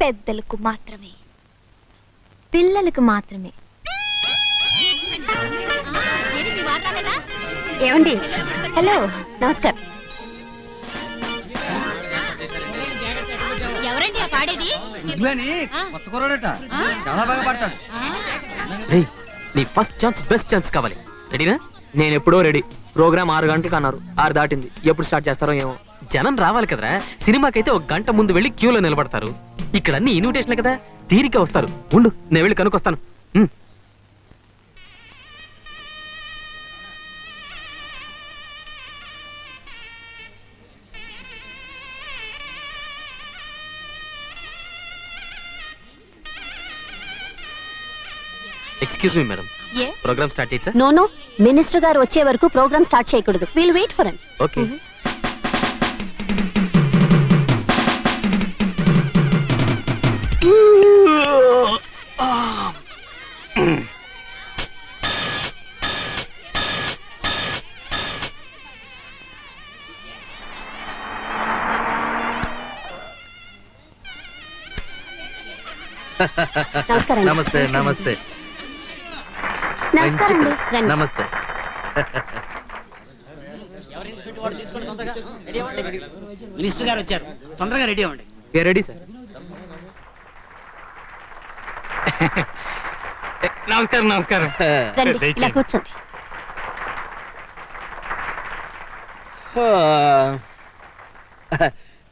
పెద్దలకు మాత్రమే, పిల్లలకు మాత్రమే. ఏమండి, హలో, నమస్కారం. ఎవరండి ఆ పాడేది? కొత్త కుర్రాడట, చాలా బాగా పాడతాడు. రేయ్, నీ ఫస్ట్ ఛాన్స్ బెస్ట్ ఛాన్స్ కావాలి. రెడీనా? నేను ఎప్పుడో రెడీ. ప్రోగ్రామ్ 6 గంటలకు అన్నారు, 6 దాటింది. ఎప్పుడు స్టార్ట్ చేస్తారో ఏమో. జనం రావాలి కదరా. సినిమాకైతే 1 గంట ముందు వెళ్ళి క్యూలో నిలబడతారు. ఇక్కడ అన్ని ఇన్విటేషన్లే కదా, తీరిక వస్తారు. ఉండు, నేను వెళ్ళి కనుక్కొస్తాను. Excuse me madam, program start చేయొచ్చా? నో నో, మినిస్టర్ గారు వచ్చే వరకు ప్రోగ్రామ్ స్టార్ట్ చేయకూడదు. Will wait for him. Okay. నమస్కారం. నమస్తే నమస్తే నమస్కారం అండి. రండి. నమస్తే. మినిస్టర్ గారు వచ్చారు, తొందరగా రెడీ అవ్వండి. Ready sir. నమస్కారం. నమస్కారం. రండి, ఇలా కూర్చోండి.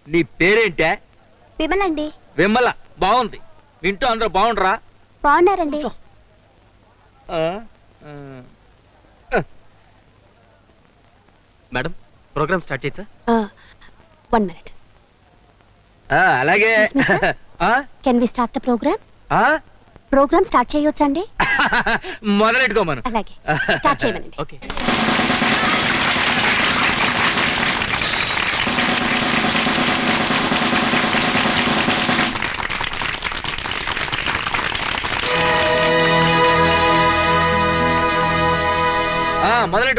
నీ పేరేంటే? విమలండి. విమల. బాగుంది. ఇంట్లో అందరూ బాగుండరా? బాగున్నారండి. మేడం, ప్రోగ్రామ్ స్టార్ట్ చేయొచ్చా? 1 minute. అలాగే. Can we start the program? Program start చేయొచ్చండి? మొదలెట్టుకోమను. అలాగే, స్టార్ట్ చేయమనండి. ఓకే.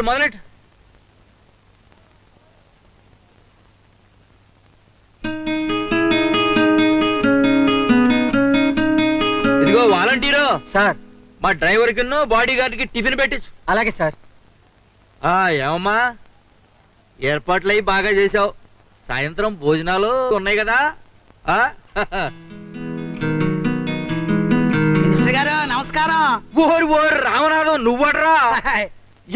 మొదలెట్టు. ఇదిగో వాలంటీరు సార్. మా డ్రైవర్ కి బాడీ గార్డ్ కి టిఫిన్ పెట్టించు. అలాగే సార్. ఏమమ్మా, ఏర్పాట్లు అయి బాగా చేసావు. సాయంత్రం భోజనాలు ఉన్నాయి కదా? మినిస్టర్ గారు నమస్కారం. ఓరు రామనాథం, నువ్వడరా?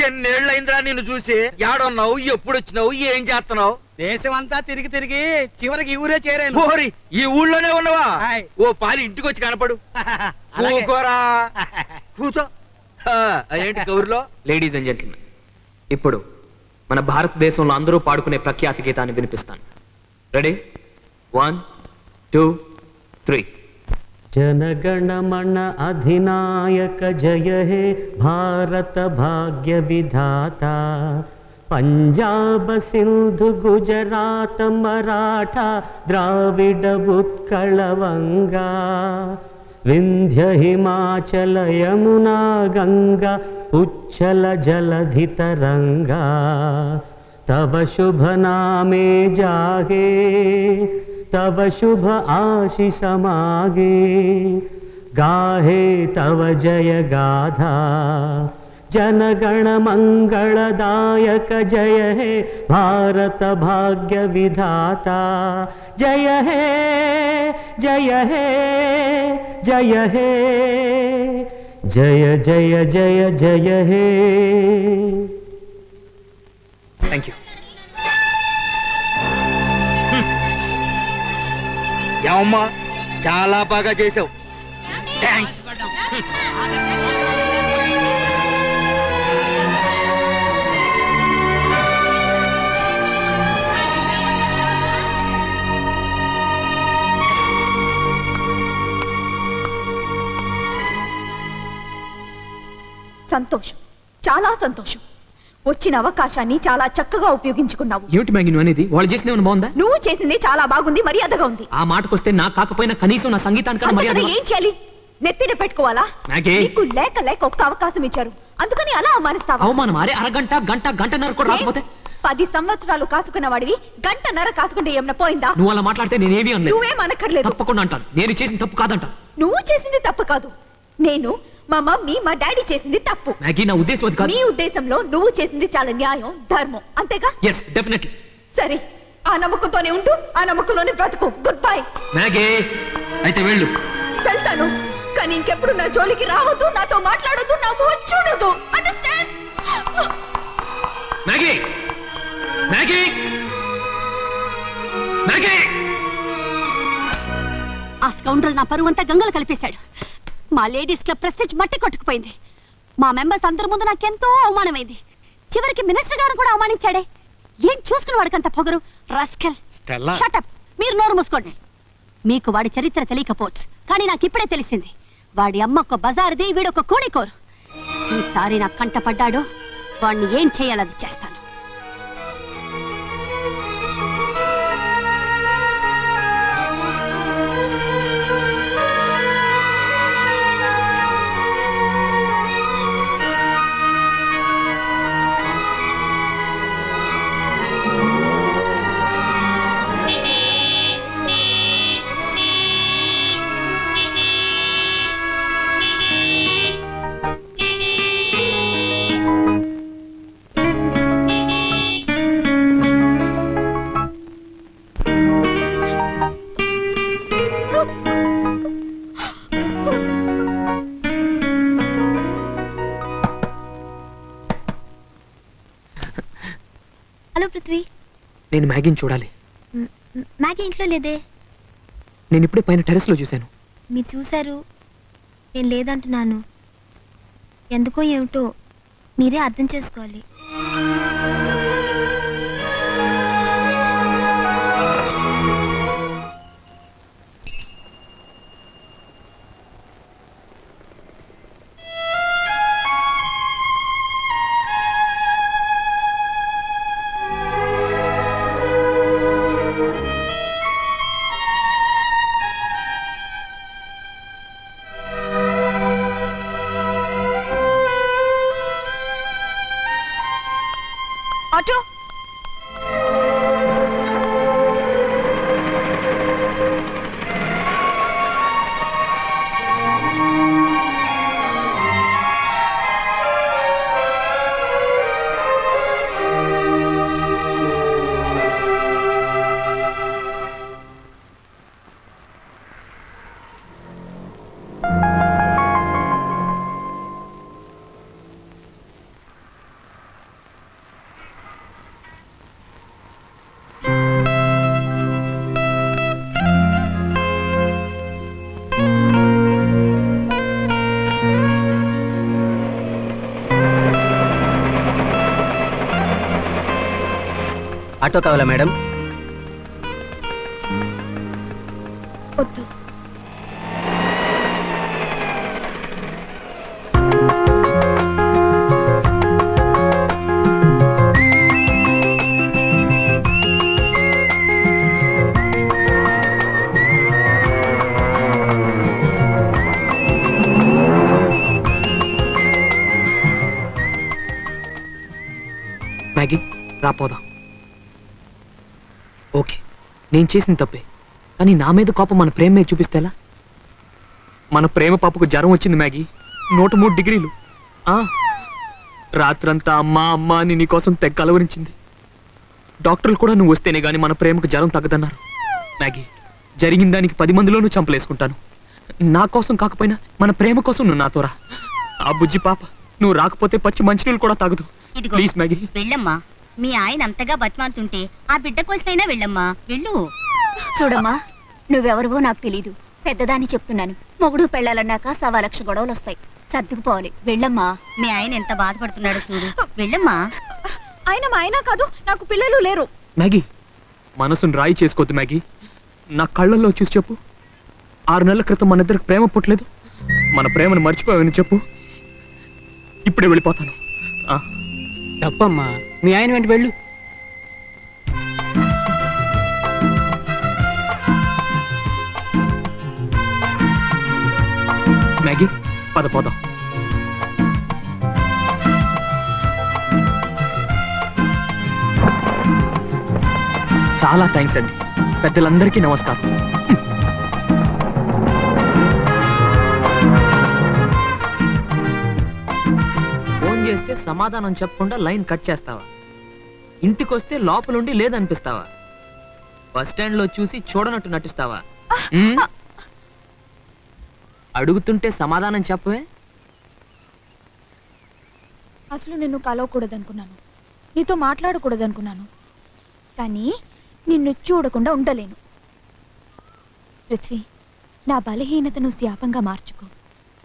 ఎన్నేళ్ళైందిరా నిన్ను చూసి. ఏడున్నావు, ఎప్పుడు వచ్చినావు, ఏం చేస్తున్నావు? దేశం అంతా తిరిగి తిరిగి చివరికి ఈ ఊరే చేరాను. ఓరి, ఈ ఊళ్ళోనే ఉన్నవా? హాయ్. ఓ పాలి ఇంటికి వచ్చి కనపడు. అలాగే. కూకోరా, కూర్చో. ఏంటి కౌరులో? లేడీస్ అండ్ జెంటిల్మెన్, ఇప్పుడు మన భారతదేశంలో అందరూ పాడుకునే ప్రఖ్యాతి గీతాన్ని వినిపిస్తాను. రెడీ? 1 2 3. जनगणमन अधिनायक जय हे भारत भाग्य विधाता पंजाब सिंधु गुजरात मराठा द्राविड उत्कल वंगा विंध्य हिमाचल यमुना गंगा उच्छल जलधि तरंगा तव शुभ नामे जागे तव शुभ आशीष मागे गाहे तव जय गाथा जनगण मंगलदायक जय हे भारत भाग्य विधाता जय हे जय हे जय हे जय जय जय जय हे. Thank you. ఏమమ్మా, చాలా బాగా చేసావు. థ్యాంక్స్. సంతోషం, చాలా సంతోషం. వచ్చిన అవకాశాన్ని చాలా చక్కగా ఉపయోగించుకున్నావు. ఏమిటి మ్యాగీ నువ్వు అనేది? వాళ్ళు చేసిన ఏమైనా బాగుందా? నువ్వు చేసింది చాలా బాగుంది, మర్యాదగా ఉంది. ఆ మాటకొస్తే నాకు కాకపోయినా కనీసం నా సంగీతానికి మర్యాద. ఏం చేయాలి? నెత్తిన పెట్టుకోవాలా? మ్యాగీ, నీకు లేక లేక ఒక్క అవకాశం ఇచ్చారు, అందుకని అలా అవమానిస్తావా? అవమానం అరే, అరగంట గంటన్నర కూడా రాకపోతే 10 సంవత్సరాలు కాసుకున్న వాడివి గంటన్నర కాసుకుంటే ఏమన్నా పోయిందా? నువ్వు అలా మాట్లాడితే నేనేమి అనలేదు. నువ్వేం అనక్కర్లేదు. తప్పకుండా అంటాను, నేను చేసిన తప్పు కాదంటాను. నువ్వు చేసింది తప్పు కాదు, నేను మా మమ్మీ మా డాడీ చేసింది తప్పు. మ్యాగీ, నా ఉద్దేశం అది కాదు. నీ ఉద్దేశంలో నువ్వు చేసింది చాలా న్యాయం, ధర్మం, అంతేగా? Yes, definitely. సరే, ఆ నమ్మకంతోనే ఉంటూ ఆ నమ్మకంలోనే బ్రతుకు. Good bye. మ్యాగీ, అయితే వెళ్ళు. వెళ్తాను, కానీ ఇంకెప్పుడు నా జోలికి రావద్దు, నాతో మాట్లాడొద్దు, నాకు వచ్చూడదు. అండర్స్టాండ్? Maggi, Maggi, Maggi! ఆ స్కౌండ్రల్ నా పరువు అంతా గంగలు కలిపేశాడు. మా లేడీస్ క్లబ్ ప్రెస్టేజ్ మట్టి కొట్టుకుపోయింది. మా మెంబర్స్ అందరి ముందు నాకెంతో అవమానమైంది. చివరికి మినిస్టర్ గారు కూడా అవమానించాడే. ఏం చూసుకుని వాడికంత పొగరు? రాస్కెల్. Shut up. మీరు నోరు మూసుకోండి. మీకు వాడి చరిత్ర తెలియకపోవచ్చు, కానీ నాకు ఇప్పుడే తెలిసింది. వాడి అమ్మ ఒక బజార్ది, వీడొక కూనికోరు. ఈసారి నాకు కంటపడ్డాడు, వాడిని ఏం చేయాలది చేస్తాను. హలో పృథ్వీ. నేను మ్యాగీని చూడాలి. మ్యాగీ ఇంట్లో లేదే. నేను ఇప్పుడే పైన టెరెస్ లో చూశాను. మీరు చూశారు, నేను లేదంటున్నాను. ఎందుకో ఏమిటో మీరే అర్థం చేసుకోవాలి. ఆటో. ఆటో కావాలా మేడం? వద్దు. మ్యాగీ, రాపోదాం. ఓకే, నేను చేసిన తప్పే, కానీ నా మీద కోపం మన ప్రేమ మీద చూపిస్తేలా? మన ప్రేమ పాపకు జ్వరం వచ్చింది మ్యాగీ, 103 డిగ్రీలు. రాత్రంతా అమ్మా అమ్మా అని నీకోసం తెగ కలవరించింది. డాక్టర్లు కూడా నువ్వు వస్తేనే గానీ మన ప్రేమకు జ్వరం తగ్గదన్నారు. మ్యాగీ, జరిగిన దానికి 10 మందిలోనూ చంపలేసుకుంటాను. నా కోసం కాకపోయినా మన ప్రేమ కోసం నువ్వు నాతో రా. ఆ బుజ్జి పాప నువ్వు రాకపోతే పచ్చి మంచినీళ్ళు కూడా తాగదు. Please Maggie. వెళ్ళమ్మా. మీ ఆయన అంతగా బతిమాలుతుంటే ఆ బిడ్డ కోసమైనా వెళ్ళమ్మా, వెళ్ళు. చూడమ్మా, నువ్వెవరివో నాకు తెలీదు. పెద్దదాన్ని చెప్తున్నాను. మొగుడు పెళ్ళాలన్నాక 1,00,000 గొడవలు వస్తాయి. సర్దుకుపోవాలి. వెళ్ళమ్మా. మీ ఆయన ఎంత బాధపడుతున్నాడో చూడు. వెళ్ళమ్మా. ఆయన మా ఆయన కాదు, నాకు పిల్లలు లేరు. మ్యాగీ, మనసును రాయి చేసుకోవద్దు మ్యాగీ. నా కళ్ళల్లో చూసి చెప్పు, 6 నెలల క్రితం మన ఇద్దరికి ప్రేమ పుట్టలేదు. మన ప్రేమను మర్చిపోయావని చెప్పు. ఇప్పుడే వెళ్ళిపోతాను. తప్పమ్మా, మీ ఆయన వెంట వెళ్ళు. మ్యాగీ, పద పోదాం. చాలా థ్యాంక్స్ అండి. పెద్దలందరికీ నమస్కారం. ఫోన్ చేస్తే సమాధానం చెప్పకుండా లైన్ కట్ చేస్తావా? ఇంటికొస్తే లోపలుండి లేదనిపిస్తావా? బస్ స్టాండ్ లో చూసి చూడనట్టు నటిస్తావా? అడుగుతుంటే సమాధానం చెప్పవే. అసలు నిన్ను కలవకూడదనుకున్నాను, నీతో మాట్లాడకూడదనుకున్నాను, కానీ నిన్ను చూడకుండా ఉండలేను. పృథ్వీ, నా బలహీనతను శాపంగా మార్చుకో,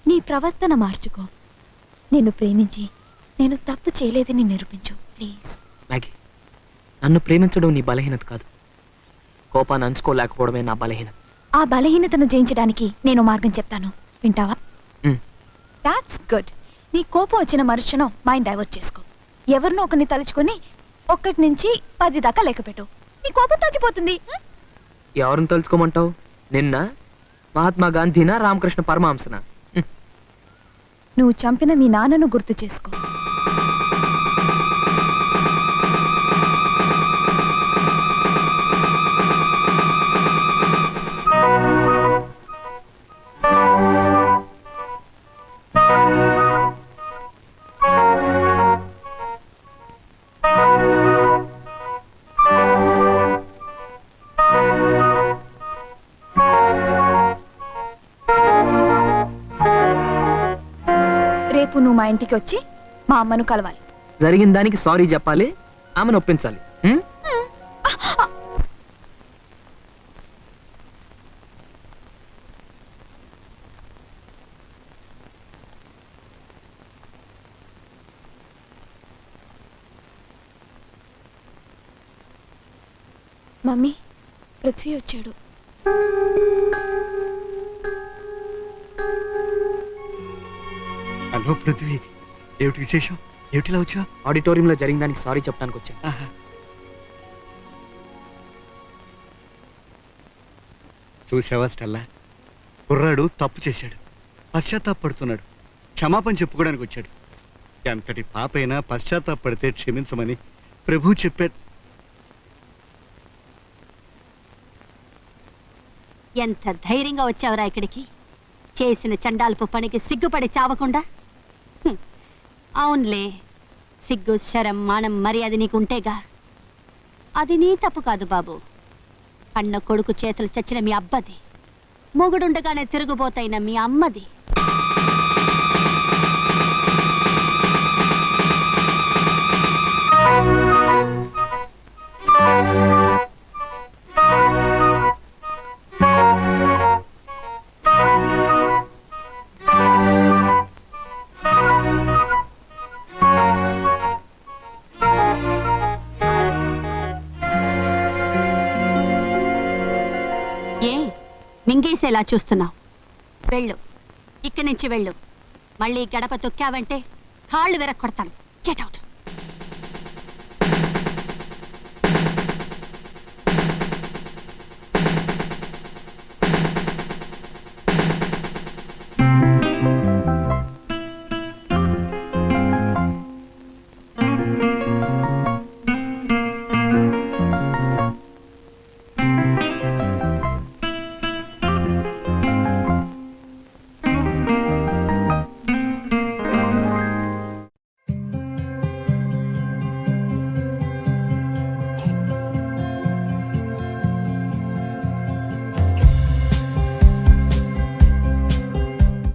నీ ప్రవర్తన మార్చుకో. నిన్ను ప్రేమించి నేను తప్పు చేయలేదని నిరూపించు ప్లీజ్. మ్యాగీ, నన్ను ప్రేమించడం నీ బలహీనత కాదు, కోపాన్ని అంచుకోలేకపోవడమే నా బలహీనత. ఆ బలహీనతను జయించడానికి నేను మార్గం చెప్తాను, వింటావా? That's good. నీ కోపం వచ్చిన మరుక్షణం మైండ్ డైవర్ట్ చేసుకో. ఎవరినో ఒకరిని తలుచుకొని 1 నుంచి 10 దాకా లెక్క పెట్టు, నీ కోపం తగ్గిపోతుంది. ఎవరిని తలుచుకోమంటావు? నిన్న, మహాత్మా గాంధీనా, రామకృష్ణ పరమహంసనా? నువ్వు చంపిన మీ నాన్నను గుర్తు చేసుకో. రేపు నువ్వు మా ఇంటికి వచ్చి మా అమ్మను కలవాలి. జరిగిన దానికి సారీ చెప్పాలి, ఆమెను ఒప్పించాలి. మమ్మీ, పృథ్వీ వచ్చాడు. హలో పృథ్వీ, ఏమిటి విశేషం? ఏమిటిలా వచ్చా? ఆడిటోరియంలో జరిగిన దానికి సారీ చెప్పడానికి వచ్చా. చూసావా స్టెల్లా, కుర్రాడు తప్పు చేశాడు, పశ్చాత్తాపడుతున్నాడు, క్షమాపణ చెప్పుకోవడానికి వచ్చాడు. ఎంతటి పాపైనా పశ్చాత్తాపడితే క్షమించమని ప్రభు చెప్పాడు. ఎంత ధైర్యంగా వచ్చావురా ఇక్కడికి, చేసిన చండాలపు పనికి సిగ్గుపడి చావకుండా. అవునులే, సిగ్గు, శరం, మానం, మర్యాద నీకుంటేగా. అది నీ తప్పు కాదు బాబు, అన్న కొడుకు చేతులు చచ్చిన మీ అబ్బది, మొగుడుండగానే తిరుగుబోతైన మీ అమ్మది. మింగేసేలా చూస్తున్నావు. వెళ్ళు, ఇక్కడి నుంచి వెళ్ళు. మళ్ళీ గడప తొక్కావంటే కాళ్ళు వెరక్కొడతాను. Get out.